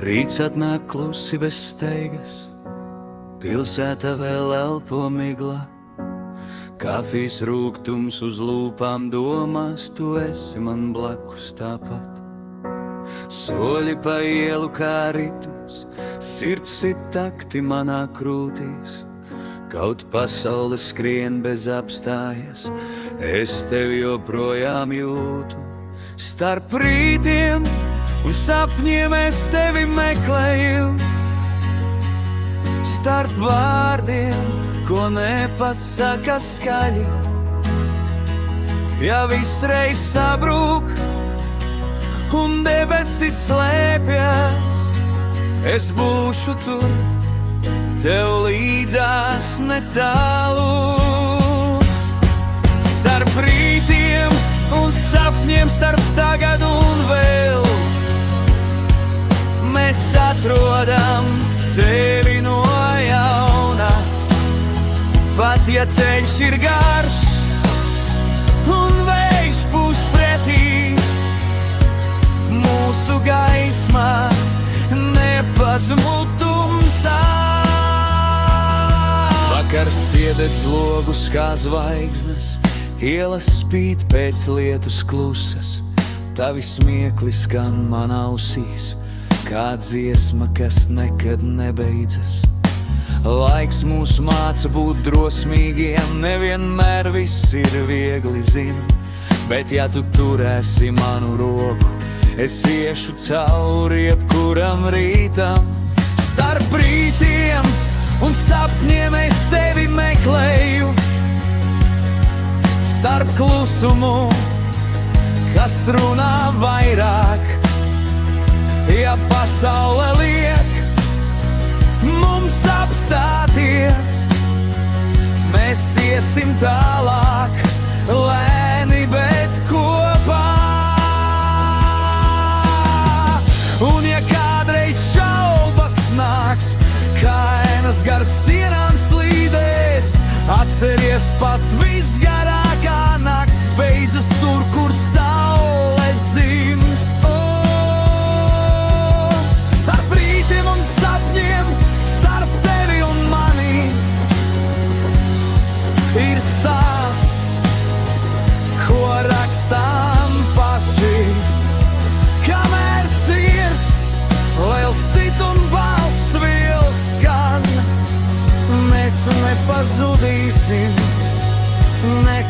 Rīts atnāk klusi bez steigas, pilsēta vēl elpo migla. Kafijas rūgtums uz lūpām domās, tu esi man blakus tāpat. Soļi pa ielu kā ritms, sirds sit takti manā krūtīs. Kaut pasaule skrien bez apstājas, es tevi joprojām jūtu. Starp rītiem un sapņiem es tevi meklēju, starp vārdiem, ko nepasaka skaļi. Ja viss reiz sabrūk un debesis slēpjas, es būšu tur, tev līdzās netālu. Starp rītiem un sapņiem, starp tagad un vēl, mēs atrodam sevi no jauna. Pat ja ceļš ir garš un vējš pūš pretī, mūsu gaismā nepazmud tumsā. Vakars iededz logus kā zvaigznes, ielas spīd pēc lietus klusas. Tavi smiekli skan man ausīs, kā dziesma, kas nekad nebeidzas. Laiks mūs māca būt drosmīgiem, nevienmēr viss ir viegli zinu, bet ja tu turēsi manu roku, es iešu cauri jebkuram rītam. Starp rītiem un sapņiem es tevi meklēju, starp klusumu, kas runā vairāk. Ja pasaule liek mums apstāties, mēs iesim tālāk, lēni, bet kopā. Un ja kādreiz šaubas nāks, kainas gar sienām slīdēs, atceries, pat visgarākā nakts beidzas tur, kur saule dzimst. Starp rītiem un sapņiem, starp tevi un mani, ir stāsts, ko rakstām paši. Kamēr sirds vēl sit un balss vēl skan, mēs nepazudīsim nekad.